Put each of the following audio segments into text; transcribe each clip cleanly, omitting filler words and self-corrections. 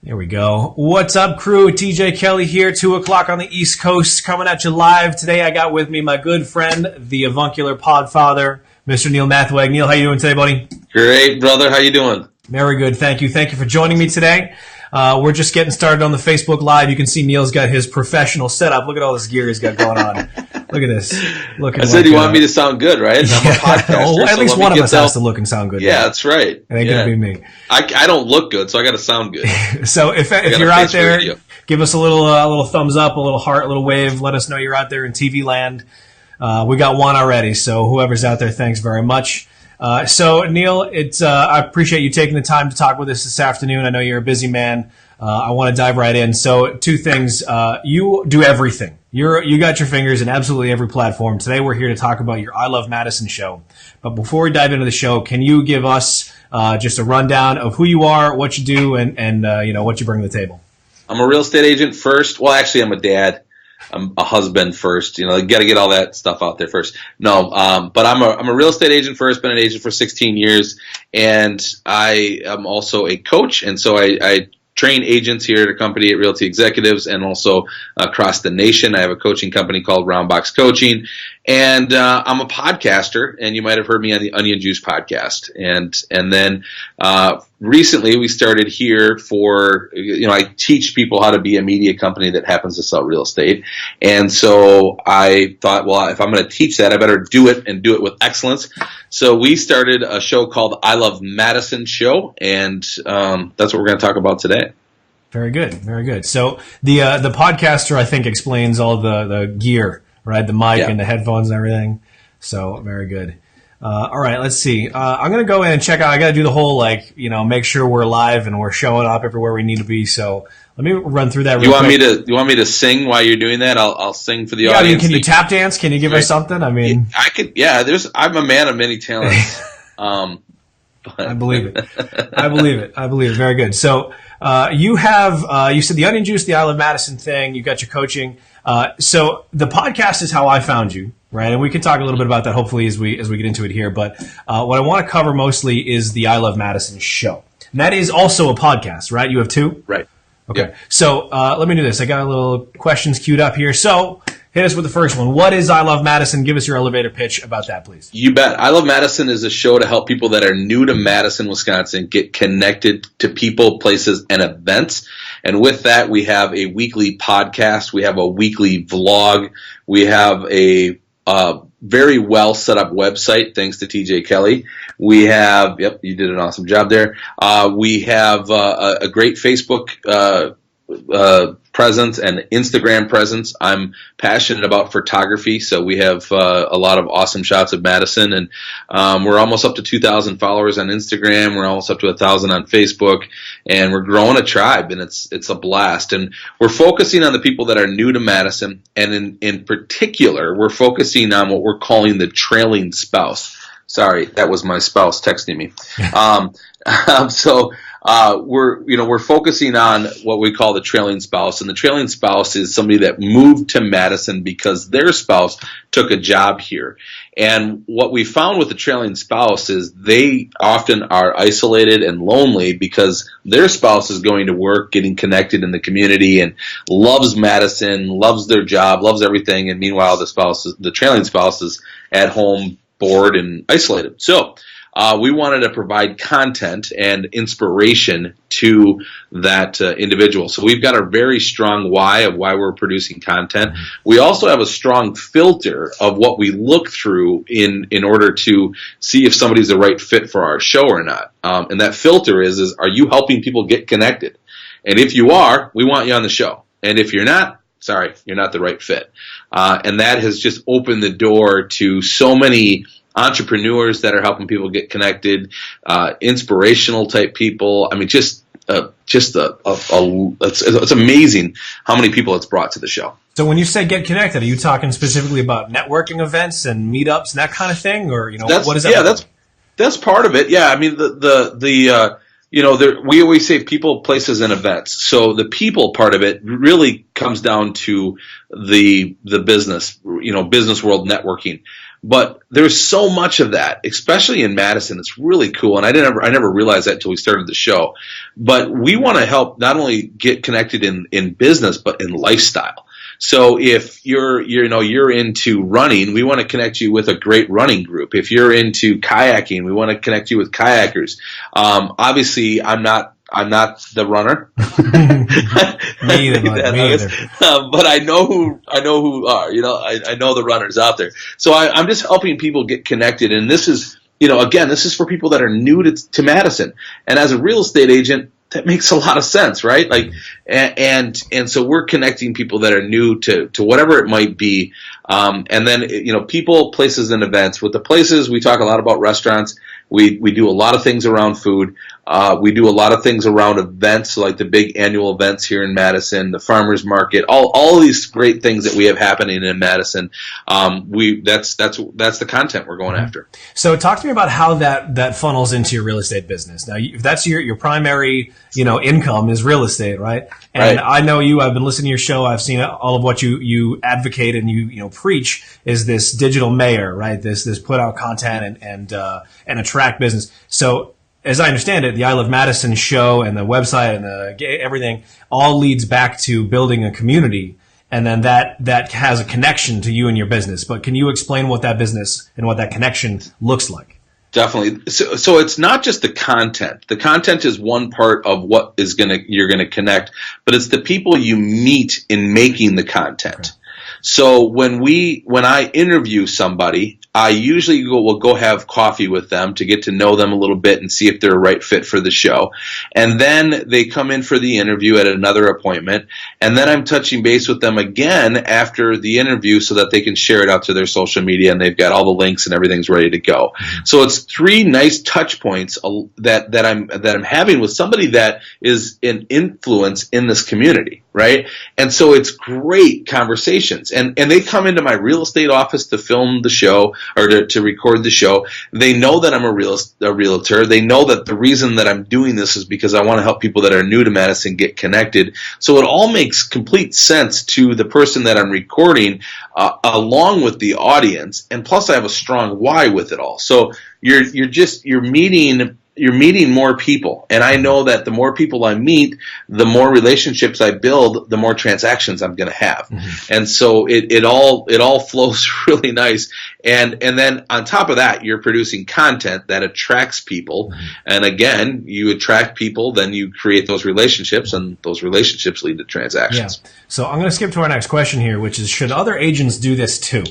Here we go. What's up, crew? TJ Kelly here, 2 o'clock on the East Coast, coming at you live. Today I got with me my good friend, the avuncular podfather, Mr. Neil Mathweg. Neil, how you doing today, buddy? Great, brother. How you doing? Very good. Thank you. Thank you for joining me today. We're just getting started on the Facebook Live. You can see Neil's got his professional setup. Look at all this gear he's got going on. Look at this. I said you want me to sound good, right? I'm a podcaster. Well, at least one of us has to look and sound good. Yeah, that's right. It ain't going to be me. I don't look good, so I got to sound good. So if you're out there, give us a little thumbs up, a little heart, a little wave. Let us know you're out there in TV land. We got one already, so whoever's out there, thanks very much. So Neil, I appreciate you taking the time to talk with us this afternoon. I know you're a busy man. I want to dive right in. So 2 things. You do everything. You got your fingers in absolutely every platform. Today we're here to talk about your I Love Madison show. But before we dive into the show, can you give us just a rundown of who you are, what you do, and what you bring to the table? I'm a real estate agent first. Well, actually, I'm a dad. I'm a husband first. You got to get all that stuff out there first. No, but I'm a real estate agent first. Been an agent for 16 years, and I am also a coach. And so I train agents here at a company at Realty Executives, and also across the nation. I have a coaching company called Roundbox Coaching, and I'm a podcaster. And you might have heard me on the Onion Juice podcast. And then recently we started here for, I teach people how to be a media company that happens to sell real estate. And so I thought, well, if I'm going to teach that, I better do it and do it with excellence. So we started a show called I Love Madison Show, and that's what we're going to talk about today. Very good, very good. So the podcaster, I think, explains all the gear, right? The mic and the headphones and everything. So very good. All right, let's see. I'm going to go in and check out. I got to do the whole, make sure we're live and we're showing up everywhere we need to be. So let me run through that real quick. You want me to sing while you're doing that? I'll sing for the audience. Can you tap dance? Can you give us something? I mean, I could. Yeah, I'm a man of many talents. I believe it. I believe it. Very good. So you have you said the Onion Juice, the I Love Madison thing. You got your coaching. So the podcast is how I found you, right? And we can talk a little bit about that hopefully as we get into it here. But what I want to cover mostly is the I Love Madison show, and that is also a podcast, right? You have 2, right? Okay. Yep. So let me do this. I got a little questions queued up here. So hit us with the first one. What is I Love Madison? Give us your elevator pitch about that, please. You bet. I Love Madison is a show to help people that are new to Madison, Wisconsin, get connected to people, places, and events. And with that, we have a weekly podcast. We have a weekly vlog. We have a very well set up website, thanks to TJ Kelly. We have, you did an awesome job there. We have a great Facebook presence and Instagram presence. I'm passionate about photography, so we have a lot of awesome shots of Madison, and we're almost up to 2,000 followers on Instagram. We're almost up to 1,000 on Facebook, and we're growing a tribe, and it's a blast. And we're focusing on the people that are new to Madison, and in particular, we're focusing on what we're calling the trailing spouse. Sorry, that was my spouse texting me. So we're focusing on what we call the trailing spouse, and the trailing spouse is somebody that moved to Madison because their spouse took a job here. And what we found with the trailing spouse is they often are isolated and lonely because their spouse is going to work, getting connected in the community, and loves Madison, loves their job, loves everything. And meanwhile, the trailing spouse is at home, bored and isolated. So we wanted to provide content and inspiration to that individual. So we've got a very strong why of why we're producing content. We also have a strong filter of what we look through in order to see if somebody's the right fit for our show or not. And that filter is are you helping people get connected? And if you are, we want you on the show. And if you're not, sorry, you're not the right fit. And that has just opened the door to so many entrepreneurs that are helping people get connected, inspirational type people. I mean, it's amazing how many people it's brought to the show. So when you say get connected, are you talking specifically about networking events and meetups and that kind of thing, or what is that? Yeah, that's part of it. Yeah, I mean we always say people, places, and events. So the people part of it really comes down to the business, business world networking. But there's so much of that, especially in Madison. It's really cool, and I never realized that until we started the show. But we want to help not only get connected in business, but in lifestyle. So if you're into running, we want to connect you with a great running group. If you're into kayaking, we want to connect you with kayakers. Obviously, I'm not the runner. Me either. But I know who are. I know the runners out there. So I'm just helping people get connected. And this is, again, this is for people that are new to Madison. And as a real estate agent, that makes a lot of sense, right? Like, and so we're connecting people that are new to whatever it might be. And then, people, places, and events. With the places, we talk a lot about restaurants. We do a lot of things around food. We do a lot of things around events, like the big annual events here in Madison, the farmers market, all of these great things that we have happening in Madison. That's the content we're going after. So talk to me about how that funnels into your real estate business. Now, if that's your primary, income is real estate, right? And right. I know you. I've been listening to your show. I've seen all of what you advocate and you preach is this digital mayor, right? This put out content and attract business. So, as I understand it, the I Love Madison show and the website and everything all leads back to building a community, and then that has a connection to you and your business. But can you explain what that business and what that connection looks like? Definitely. So it's not just the content. The content is one part of what you're gonna connect, but it's the people you meet in making the content. Okay. So when I interview somebody, I usually will go have coffee with them to get to know them a little bit and see if they're a right fit for the show. And then they come in for the interview at another appointment. And then I'm touching base with them again after the interview so that they can share it out to their social media and they've got all the links and everything's ready to go. So it's 3 nice touch points that I'm having with somebody that is an influence in this community. Right? And so it's great conversations. And they come into my real estate office to film the show or to record the show. They know that I'm a realtor. They know that the reason that I'm doing this is because I want to help people that are new to Madison get connected. So it all makes complete sense to the person that I'm recording along with the audience. And plus I have a strong why with it all. So you're meeting more people, and I know that the more people I meet, the more relationships I build, the more transactions I'm going to have. Mm-hmm. And so it all flows really nice. And then on top of that, you're producing content that attracts people. Mm-hmm. And again, you attract people, then you create those relationships, and those relationships lead to transactions. Yeah. So I'm going to skip to our next question here, which is, should other agents do this too?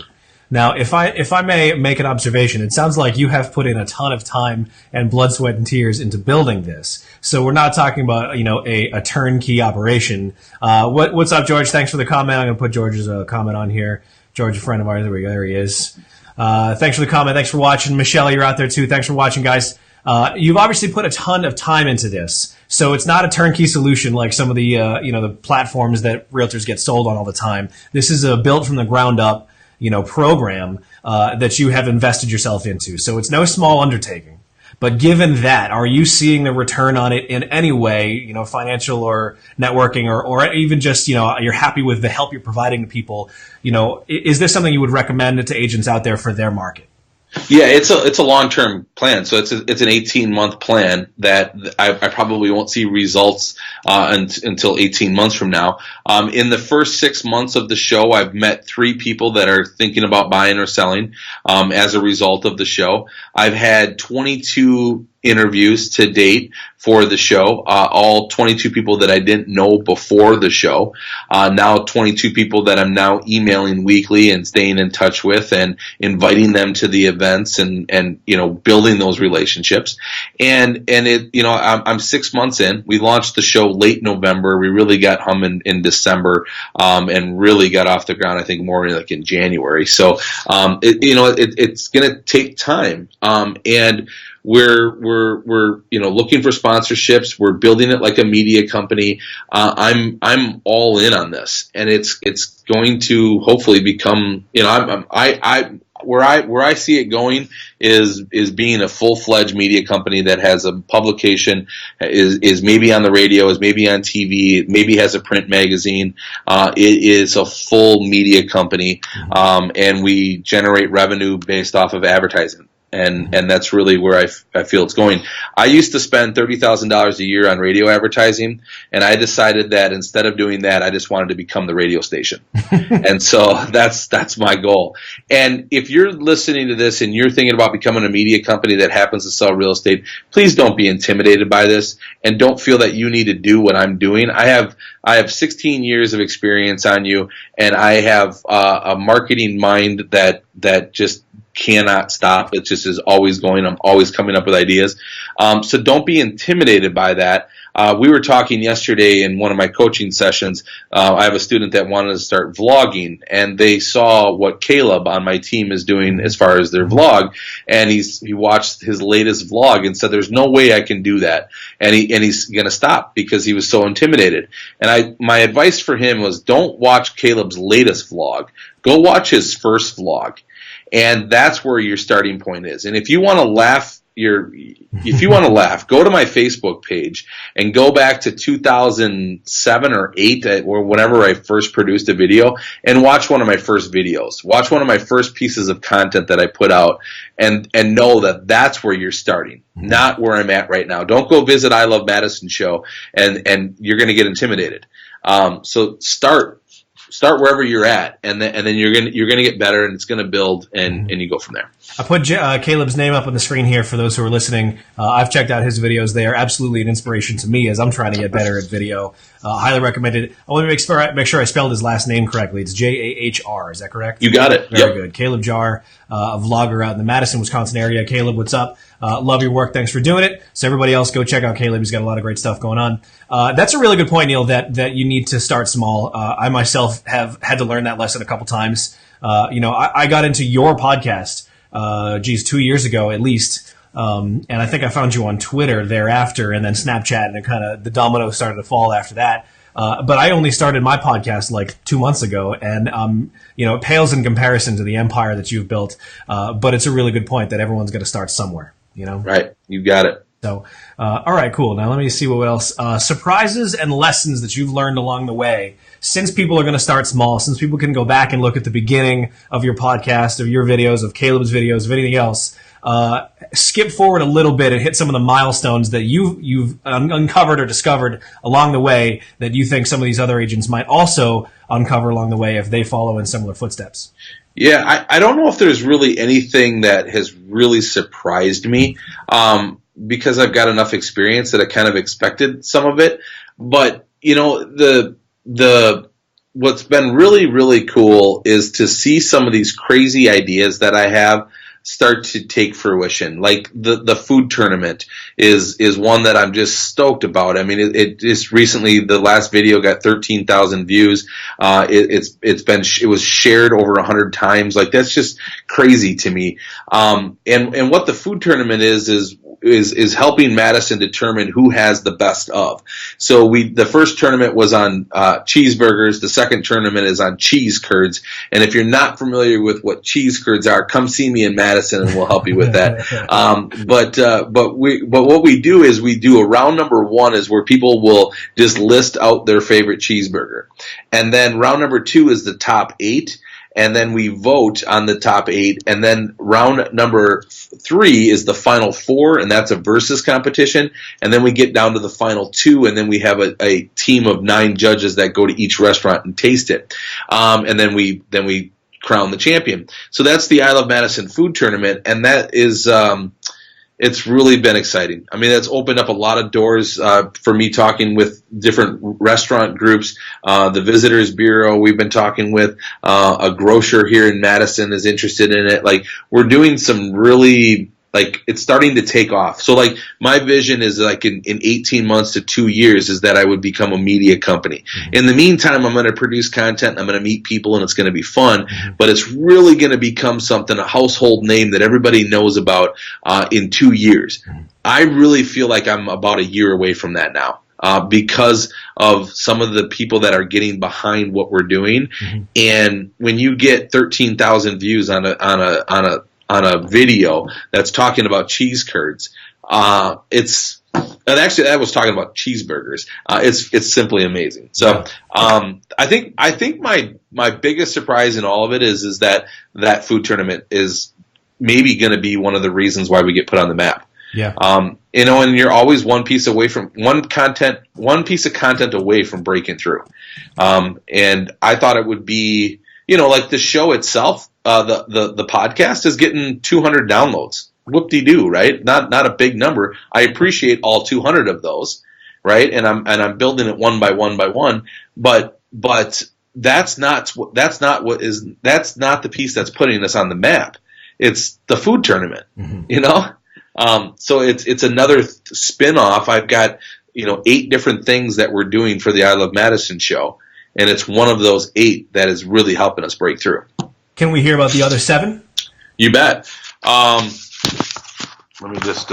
Now, if I may make an observation, it sounds like you have put in a ton of time and blood, sweat, and tears into building this. So we're not talking about, a turnkey operation. What's up, George? Thanks for the comment. I'm going to put George's comment on here. George, a friend of ours. There we go. There he is. Thanks for the comment. Thanks for watching. Michelle, you're out there too. Thanks for watching, guys. You've obviously put a ton of time into this. So it's not a turnkey solution like some of the, the platforms that realtors get sold on all the time. This is a built from the ground up, program that you have invested yourself into. So it's no small undertaking. But given that, are you seeing the return on it in any way, financial or networking or even just, you're happy with the help you're providing to people? Is this something you would recommend to agents out there for their market? Yeah, it's a long-term plan. So it's an 18-month plan that I probably won't see results until 18 months from now. In the first 6 months of the show, I've met 3 people that are thinking about buying or selling as a result of the show. I've had 22 interviews to date for the show, all 22 people that I didn't know before the show, now 22 people that I'm now emailing weekly and staying in touch with and inviting them to the events and building those relationships. And it, I'm 6 months in. We launched the show late November. We really got humming in December, and really got off the ground, I think, more like in January. So, it's going to take time. And we're looking for sponsorships. We're building it like a media company. I'm all in on this, and it's going to hopefully become. where I see it going is being a full-fledged media company that has a publication, is maybe on the radio, is maybe on TV, maybe has a print magazine. It is a full media company, and we generate revenue based off of advertising. And that's really where I feel it's going. I used to spend $30,000 a year on radio advertising, and I decided that instead of doing that, I just wanted to become the radio station. And so that's my goal. And if you're listening to this and you're thinking about becoming a media company that happens to sell real estate, please don't be intimidated by this, and don't feel that you need to do what I'm doing. I have 16 years of experience on you, and I have a marketing mind that just cannot stop. It just is always going. I'm always coming up with ideas. So don't be intimidated by that. We were talking yesterday in one of my coaching sessions. I have a student that wanted to start vlogging, and they saw what Caleb on my team is doing as far as their vlog, and he watched his latest vlog and said, "There's no way I can do that," and he's going to stop because he was so intimidated. And my advice for him was, don't watch Caleb's latest vlog. Go watch his first vlog. And that's where your starting point is. And if you want to laugh, go to my Facebook page and go back to 2007 or 8 or whenever I first produced a video, and watch one of my first videos. Watch one of my first pieces of content that I put out, and know that that's where you're starting, not where I'm at right now. Don't go visit I Love Madison show and you're going to get intimidated. So start wherever you're at, and then you're gonna get better, and it's gonna build, and you go from there. I put Caleb's name up on the screen here for those who are listening. I've checked out his videos; they are absolutely an inspiration to me as I'm trying to get better at video. Highly recommended. I want to make sure I spelled his last name correctly. It's Jahr. Is that correct? You got it. Very good. Caleb Jahr, a vlogger out in the Madison, Wisconsin area. Caleb, what's up? Love your work. Thanks for doing it. So everybody else, go check out Caleb. He's got a lot of great stuff going on. That's a really good point, Neil, that you need to start small. I myself have had to learn that lesson a couple times. I got into your podcast, 2 years ago at least. And I think I found you on Twitter thereafter, and then Snapchat, and kind of the domino started to fall after that. But I only started my podcast like 2 months ago, and it pales in comparison to the empire that you've built. But it's a really good point that everyone's going to start somewhere. Right? You got it. So, all right, cool. Now let me see what else. Surprises and lessons that you've learned along the way. Since people are going to start small, since people can go back and look at the beginning of your podcast, of your videos, of Caleb's videos, of anything else, skip forward a little bit and hit some of the milestones that you've uncovered or discovered along the way that you think some of these other agents might also uncover along the way if they follow in similar footsteps. Yeah, I don't know if there's really anything that has really surprised me, because I've got enough experience that I kind of expected some of it. But what's been really, really cool is to see some of these crazy ideas that I have start to take fruition. Like the food tournament is one that I'm just stoked about. I mean, it just recently, the last video got 13,000 views. It was shared over 100 times. Like, that's just crazy to me. And what the food tournament is helping Madison determine who has the best of. So the first tournament was on cheeseburgers. The second tournament is on cheese curds. And if you're not familiar with what cheese curds are, come see me in Madison and we'll help you with that. But what we do is we do a round number 1 is where people will just list out their favorite cheeseburger. And then round number 2 is the top 8. And then we vote on the top 8. And then round number 3 is the final 4, and that's a versus competition. And then we get down to the final 2, and then we have a team of 9 judges that go to each restaurant and taste it. And then we crown the champion. So that's the I Love Madison food tournament, and that is it's really been exciting. I mean, that's opened up a lot of doors for me, talking with different restaurant groups. The Visitors Bureau we've been talking with. A grocer here in Madison is interested in it. Like, we're doing some really, like, it's starting to take off. So, like, my vision is, like, in 18 months to 2 years is that I would become a media company. Mm-hmm. In the meantime, I'm going to produce content, I'm going to meet people, and it's going to be fun. Mm-hmm. But it's really going to become something, a household name that everybody knows about in 2 years. Mm-hmm. I really feel like I'm about a year away from that now. because of some of the people that are getting behind what we're doing. Mm-hmm. And when you get 13,000 views on a video that's talking about cheese curds, and actually, I was talking about cheeseburgers. It's simply amazing. So, I think my biggest surprise in all of it is that food tournament is maybe going to be one of the reasons why we get put on the map. Yeah. And you're always one piece of content away from breaking through. And I thought it would be, like the show itself, the podcast is getting 200 downloads. Whoop-de-doo, right? Not a big number. I appreciate all 200 of those, right? And I'm building it one by one, but that's not the piece that's putting us on the map. It's the food tournament, mm-hmm. So it's another spin-off. I've got 8 different things that we're doing for the I Love Madison show, and it's one of those 8 that is really helping us break through. Can we hear about the other 7? You bet. Let me just,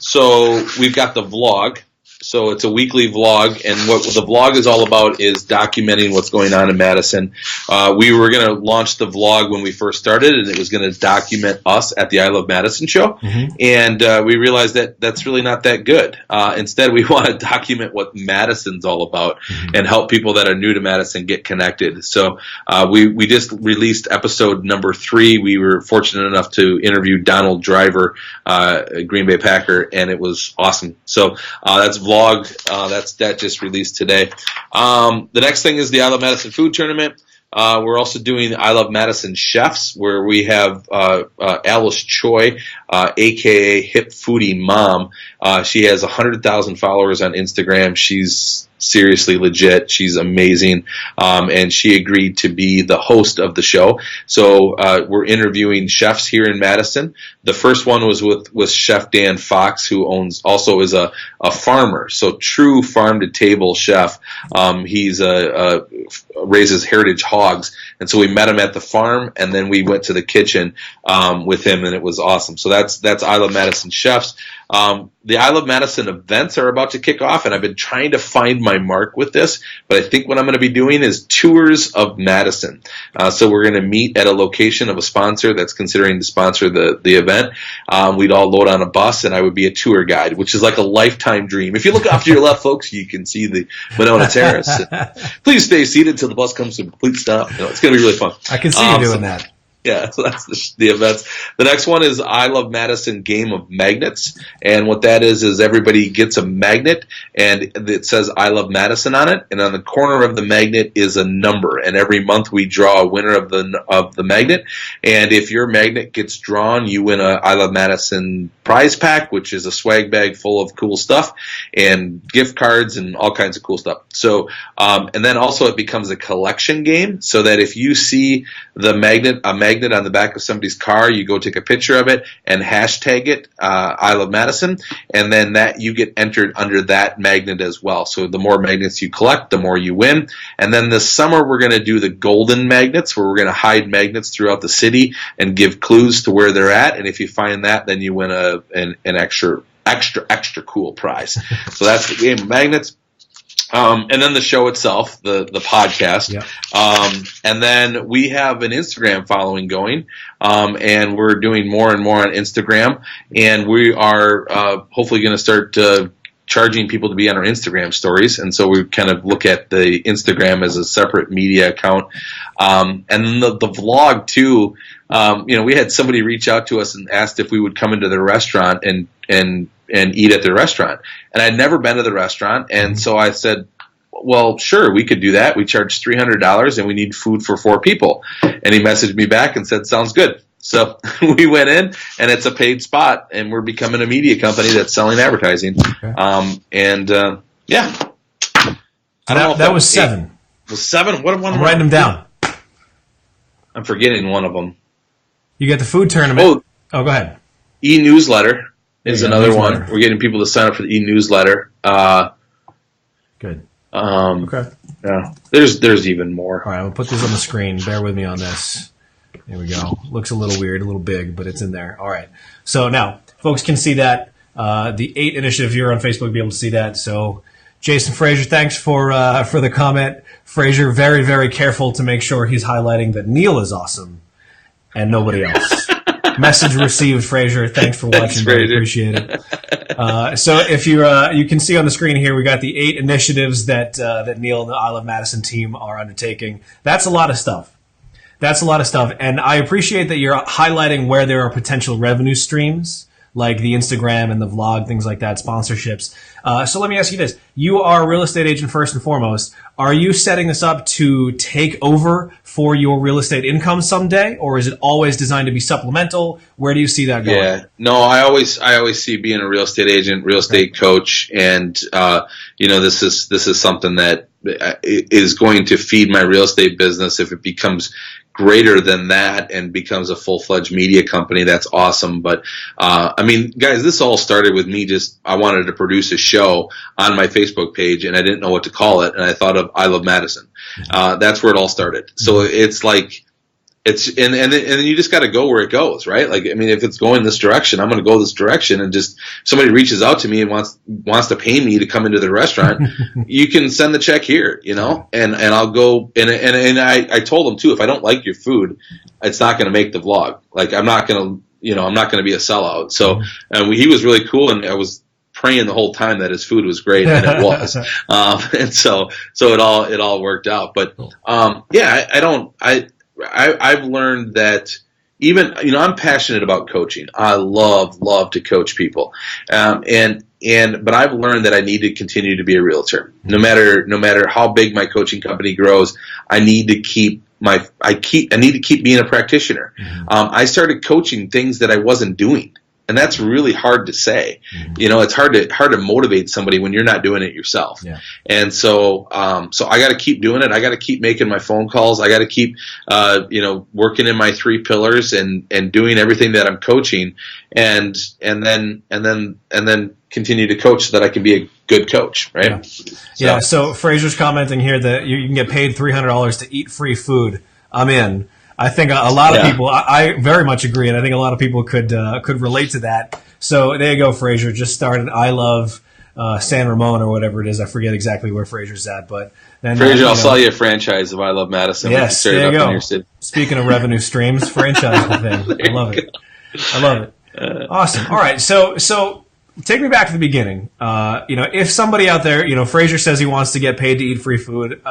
so we've got the vlog. So it's a weekly vlog, and what the vlog is all about is documenting what's going on in Madison. We were going to launch the vlog when we first started, and it was going to document us at the I Love Madison show, mm-hmm. and we realized that that's really not that good. Instead, we want to document what Madison's all about, mm-hmm. and help people that are new to Madison get connected. So we just released episode number 3. We were fortunate enough to interview Donald Driver, Green Bay Packer, and it was awesome. So that's vlog. That just released today. The next thing is the I Love Madison food tournament. We're also doing I Love Madison Chefs, where we have Alice Choi, a.k.a. Hip Foodie Mom. She has 100,000 followers on Instagram. She's seriously legit. She's amazing. And she agreed to be the host of the show. So we're interviewing chefs here in Madison. The first one was with Chef Dan Fox, who also is a farmer. So true farm to table chef. He's raises heritage hogs. And so we met him at the farm, and then we went to the kitchen with him, and it was awesome. So that's I Love Madison Chefs. The I Love Madison events are about to kick off, and I've been trying to find my mark with this, but I think what I'm going to be doing is tours of Madison. So we're going to meet at a location of a sponsor that's considering to sponsor the event. We'd all load on a bus, and I would be a tour guide, which is like a lifetime dream. If you look off to your left, folks, you can see the Winona Terrace. Please stay seated until the bus comes to a complete stop. It's going to be really fun. I can see you doing that. Yeah, so that's the events. The next one is I Love Madison Game of Magnets. And what that is everybody gets a magnet, and it says I Love Madison on it. And on the corner of the magnet is a number. And every month we draw a winner of the magnet. And if your magnet gets drawn, you win a I Love Madison prize pack, which is a swag bag full of cool stuff and gift cards and all kinds of cool stuff. So, and then also it becomes a collection game, so that if you see a magnet on the back of somebody's car, you go take a picture of it and hashtag it I Love Madison, and then that you get entered under that magnet as well. So the more magnets you collect, the more you win. And then this summer we're going to do the golden magnets, where we're going to hide magnets throughout the city and give clues to where they're at. And if you find that, then you win an extra cool prize. So that's the game of magnets. And then the show itself, the podcast. Yeah. And then we have an Instagram following going, and we're doing more and more on Instagram. And we are hopefully going to start charging people to be on our Instagram stories. And so we kind of look at the Instagram as a separate media account. And then the vlog, too. We had somebody reach out to us and asked if we would come into their restaurant and eat at their restaurant. And I'd never been to the restaurant, and so I said, well, sure, we could do that. We charge $300, and we need food for 4 people. And he messaged me back and said, sounds good. So we went in, and it's a paid spot, and we're becoming a media company that's selling advertising. Okay. Yeah. That was 7. Was 7? What one? I'm writing them down. I'm forgetting one of them. You got the food tournament. Oh, go ahead. E-newsletter is another one. We're getting people to sign up for the e-newsletter. Good. Okay. Yeah. There's even more. All right, I'm gonna put this on the screen. Bear with me on this. There we go. Looks a little weird, a little big, but it's in there. All right. So now, folks can see that. the 8 initiative here on Facebook, be able to see that. So, Jason Frazier, thanks for the comment. Frazier, very, very careful to make sure he's highlighting that Neil is awesome and nobody else. Message received, Frazier. Thanks for watching. Very appreciate it. So if you can see on the screen here, we got the 8 initiatives that Neil and the I Love Madison team are undertaking. That's a lot of stuff. And I appreciate that you're highlighting where there are potential revenue streams, like the Instagram and the vlog, things like that, sponsorships. So let me ask you this. You are a real estate agent first and foremost. Are you setting this up to take over for your real estate income someday, or is it always designed to be supplemental? Where do you see that going? Yeah, no, I always see being a real estate agent, real estate coach, and this is something that is going to feed my real estate business. If it becomes greater than that and becomes a full-fledged media company, that's awesome. But guys, this all started with me I wanted to produce a show on my Facebook page, and I didn't know what to call it, and I thought of I Love Madison. That's where it all started. So it's like, and then you just got to go where it goes, right? Like, I mean, if it's going this direction, I'm going to go this direction. And just somebody reaches out to me and wants to pay me to come into the restaurant, you can send the check here, and I'll go. And I told them too, if I don't like your food, it's not going to make the vlog. Like, I'm not going to be a sellout. So he was really cool, and I was praying the whole time that his food was great, and it was. And so it all worked out. But I've learned that even, I'm passionate about coaching. I love to coach people. But I've learned that I need to continue to be a realtor. No matter how big my coaching company grows, I need to keep being a practitioner. Mm-hmm. I started coaching things that I wasn't doing. And that's really hard to say. Mm-hmm. It's hard to motivate somebody when you're not doing it yourself. Yeah. And so I got to keep doing it. I got to keep making my phone calls. I got to keep, working in my 3 pillars and doing everything that I'm coaching, and then continue to coach so that I can be a good coach. Right. Yeah. So Frazier's commenting here that you can get paid $300 to eat free food. I'm in. I think a lot of people, I very much agree, and I think a lot of people could relate to that. So there you go, Frazier. Just started I Love San Ramon or whatever it is. I forget exactly where Frazier's at, but then Frazier, I'll sell you a franchise of I Love Madison. Yes, there you go. Speaking of revenue streams, franchise the thing. I love it. Awesome. All right, so take me back to the beginning. If somebody out there, Frazier says he wants to get paid to eat free food,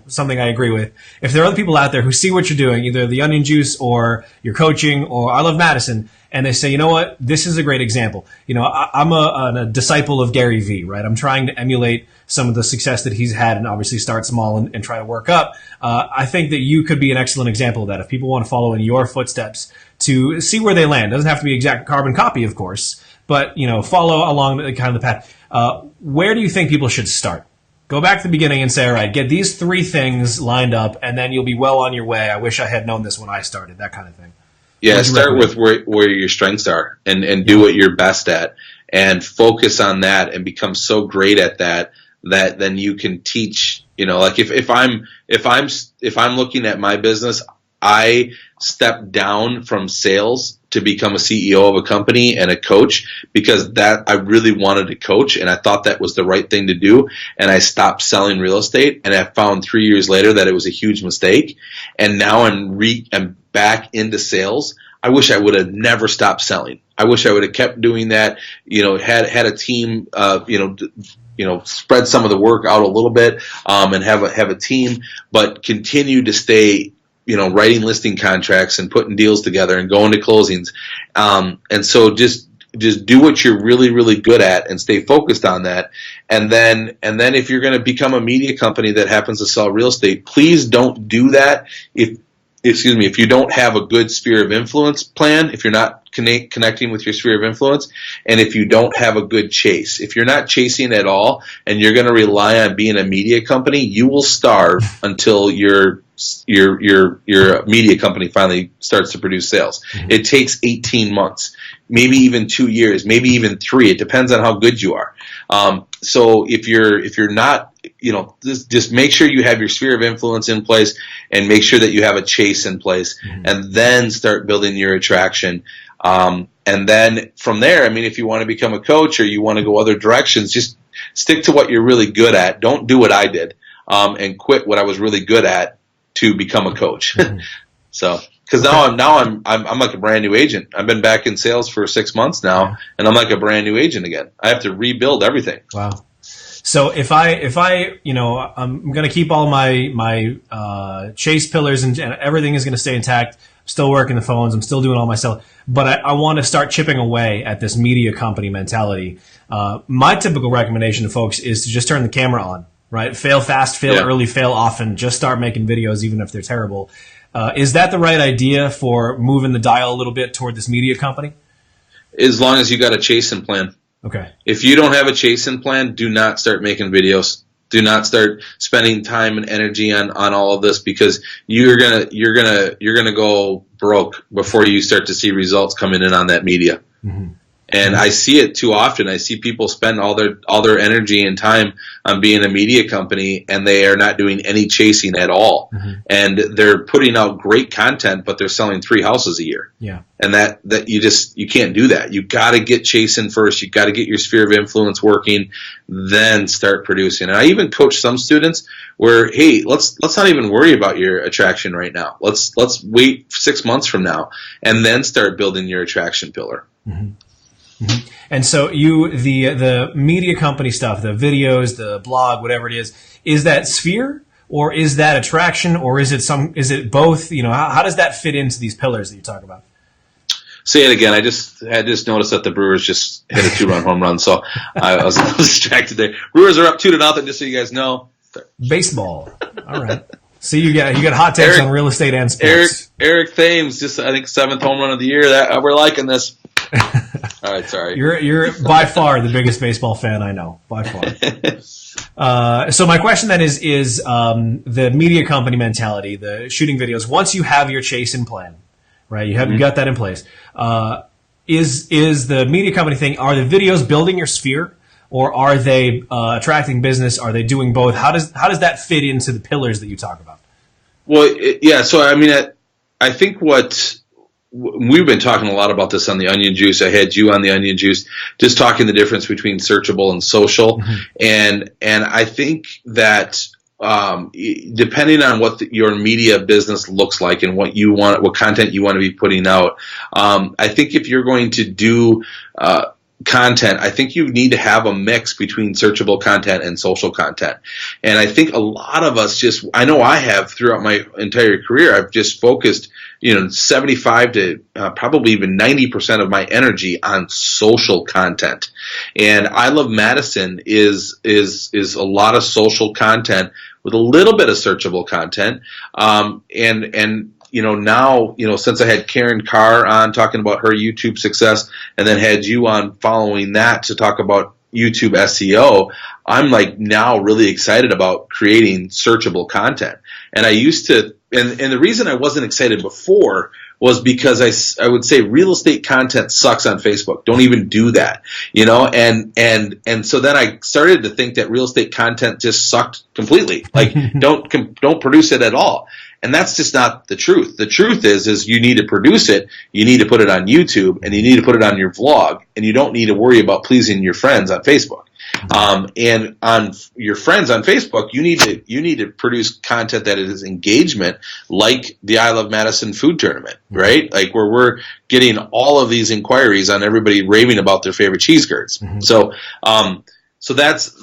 something I agree with. If there are other people out there who see what you're doing, either the Onion Juice or your coaching or I Love Madison, and they say, you know what, this is a great example. I'm a disciple of Gary Vee, right? I'm trying to emulate some of the success that he's had and obviously start small and try to work up. I think that you could be an excellent example of that. If people want to follow in your footsteps to see where they land, it doesn't have to be exact carbon copy, of course, but, follow along the kind of the path. Where do you think people should start? Go back to the beginning and say, all right, get these 3 things lined up, and then you'll be well on your way. I wish I had known this when I started, that kind of thing. Yeah, start with where your strengths are and do what you're best at, and focus on that and become so great at that then you can teach, like if I'm looking at my business, I stepped down from sales to become a CEO of a company and a coach because I really wanted to coach, and I thought that was the right thing to do. And I stopped selling real estate, and I found 3 years later that it was a huge mistake. And now I'm back into sales. I wish I would have never stopped selling. I wish I would have kept doing that. Had a team. Spread some of the work out a little bit, and have a team, but continue to stay. Writing listing contracts and putting deals together and going to closings. And so just do what you're really, really good at and stay focused on that. And then if you're going to become a media company that happens to sell real estate, please don't do that if you don't have a good sphere of influence plan, if you're not connecting with your sphere of influence, and if you don't have a good chase. If you're not chasing at all and you're going to rely on being a media company, you will starve until your media company finally starts to produce sales. Mm-hmm. It takes 18 months, maybe even 2 years, maybe even 3. It depends on how good you are. So if you're not, just make sure you have your sphere of influence in place and make sure that you have a chase in place, mm-hmm. and then start building your attraction. And then from there, I mean, if you want to become a coach or you want to go other directions, just stick to what you're really good at. Don't do what I did, and quit what I was really good at to become a coach. So, because now I'm like a brand new agent. I've been back in sales for 6 months now, and I'm like a brand new agent again. I have to rebuild everything. Wow. So if I, you know, I'm going to keep all my chase pillars and everything is going to stay intact. I'm still working the phones. I'm still doing all my stuff, but I want to start chipping away at this media company mentality. My typical recommendation to folks is to just turn the camera on, right? Fail fast, fail early, fail often. Just start making videos, even if they're terrible. Is that the right idea for moving the dial a little bit toward this media company? As long as you got a chasing plan. Okay. If you don't have a chasing plan, do not start making videos. Do not start spending time and energy on all of this, because you're gonna go broke before you start to see results coming in on that media. Mm-hmm. And I see it too often. I see people spend all their energy and time on being a media company, and they are not doing any chasing at all. Mm-hmm. And they're putting out great content, but they're selling 3 houses a year. Yeah. And that you can't do that. You got to get chasing first. You got to get your sphere of influence working, then start producing. And I even coach some students where, hey, let's not even worry about your attraction right now. Let's wait 6 months from now and then start building your attraction pillar. Mm-hmm. Mm-hmm. And so the media company stuff, the videos, the blog, whatever it is that sphere, or is that attraction, or is it both? You know, how does that fit into these pillars that you talk about? Say it again. I just noticed that the Brewers just hit a 2-run home run, so I was distracted there. Brewers are up 2-0, just so you guys know. Baseball. All right. See, you got hot takes on real estate and sports. Eric Thames, just I think 7th home run of the year. That we're liking this. All right, sorry. You're by far the biggest baseball fan I know, by far. So my question then is the media company mentality, the shooting videos. Once you have your chasing plan, right? You got that in place. Is the media company thing? Are the videos building your sphere, or are they attracting business? Are they doing both? How does that fit into the pillars that you talk about? Well, yeah. So I mean, I think we've been talking a lot about this on the Onion Juice. I had you on the Onion Juice, just talking the difference between searchable and social. Mm-hmm. And I think that depending on what your media business looks like and what content you want to be putting out, I think if you're going to do content, I think you need to have a mix between searchable content and social content. And I think a lot of us I know I have throughout my entire career, I've just focused 75 to probably even 90% of my energy on social content. And I Love Madison is a lot of social content with a little bit of searchable content. And now, since I had Karen Carr on talking about her YouTube success, and then had you on following that to talk about YouTube SEO, I'm like now really excited about creating searchable content. And I used to, and the reason I wasn't excited before was because I would say real estate content sucks on Facebook. Don't even do that, and so then I started to think that real estate content just sucked completely. Like don't produce it at all. And that's just not the truth. The truth is you need to produce it, you need to put it on YouTube, and you need to put it on your vlog, and you don't need to worry about pleasing your friends on Facebook. And on your friends on Facebook, you need to produce content that is engagement, like the I Love Madison food tournament, right? Like where we're getting all of these inquiries on everybody raving about their favorite cheese curds. Mm-hmm. So that's,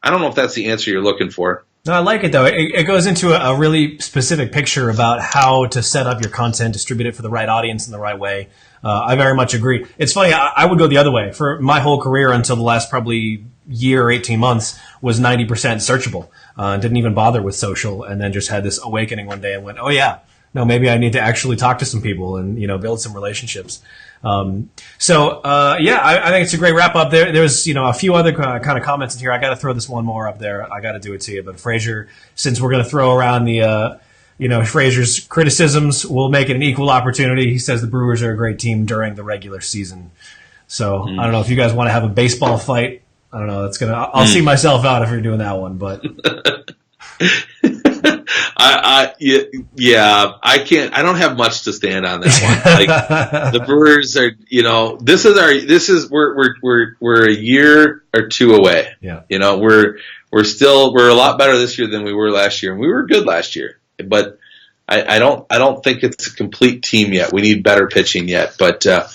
I don't know if that's the answer you're looking for. No, I like it though. It goes into a really specific picture about how to set up your content, distribute it for the right audience in the right way. I very much agree. It's funny. I would go the other way. For my whole career until the last probably year or 18 months was 90% searchable. Didn't even bother with social, and then just had this awakening one day and went, oh yeah, no, maybe I need to actually talk to some people and, build some relationships. I think it's a great wrap up. There's, a few other kind of comments in here. I got to throw this one more up there. I got to do it to you. But Frazier, since we're going to throw around the, Frazier's criticisms, we'll make it an equal opportunity. He says the Brewers are a great team during the regular season. So I don't know if you guys want to have a baseball fight. I don't know. I'll see myself out if you're doing that one, but. I can't. I don't have much to stand on that one. Like the Brewers are, we're a year or two away. Yeah. We're a lot better this year than we were last year, and we were good last year. But I don't think it's a complete team yet. We need better pitching yet. But well,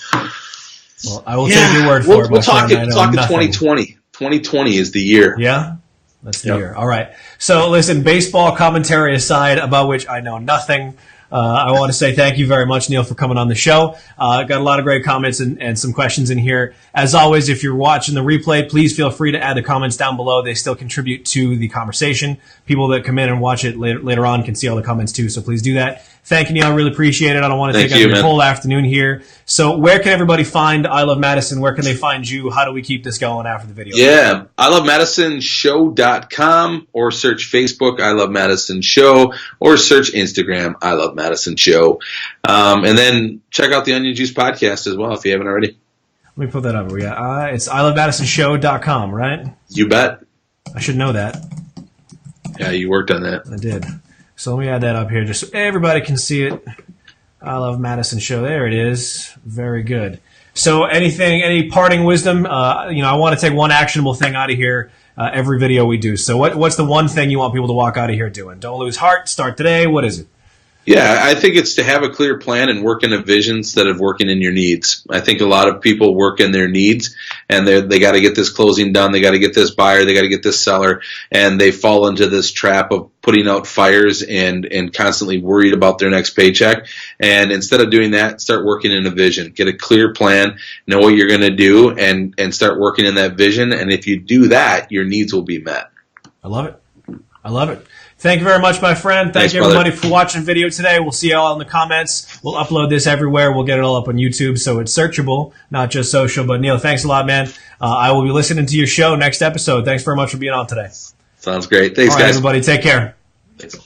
I will take your word for it. We'll talk 2020. 2020 is the year. Yeah. That's the year. All right. So listen, baseball commentary aside, about which I know nothing, I want to say thank you very much, Neil, for coming on the show. Got a lot of great comments and some questions in here. As always, if you're watching the replay, please feel free to add the comments down below. They still contribute to the conversation. People that come in and watch it later on can see all the comments too, so please do that. Thank you, Neil. I really appreciate it. I don't want to take up your whole afternoon here. So where can everybody find I Love Madison? Where can they find you? How do we keep this going after the video? Yeah, ilovemadisonshow.com, or search Facebook, I Love Madison Show, or search Instagram, I Love Madison Show. And then check out the Onion Juice podcast as well if you haven't already. Let me put that up. It's ilovemadisonshow.com, right? You bet. I should know that. Yeah, you worked on that. I did. So let me add that up here just so everybody can see it. I Love Madison Show. There it is. Very good. So any parting wisdom? I want to take one actionable thing out of here every video we do. So what's the one thing you want people to walk out of here doing? Don't lose heart. Start today. What is it? Yeah, I think it's to have a clear plan and work in a vision instead of working in your needs. I think a lot of people work in their needs, and they got to get this closing done, they got to get this buyer, they got to get this seller, and they fall into this trap of putting out fires and constantly worried about their next paycheck. And instead of doing that, start working in a vision. Get a clear plan, know what you're going to do, and start working in that vision. And if you do that, your needs will be met. I love it. I love it. Thank you very much, my friend. Thank you, everybody, for watching the video today. We'll see you all in the comments. We'll upload this everywhere. We'll get it all up on YouTube, so it's searchable, not just social. But, Neil, thanks a lot, man. I will be listening to your show next episode. Thanks very much for being on today. Sounds great. Thanks, all right, guys. Everybody, take care. Thanks.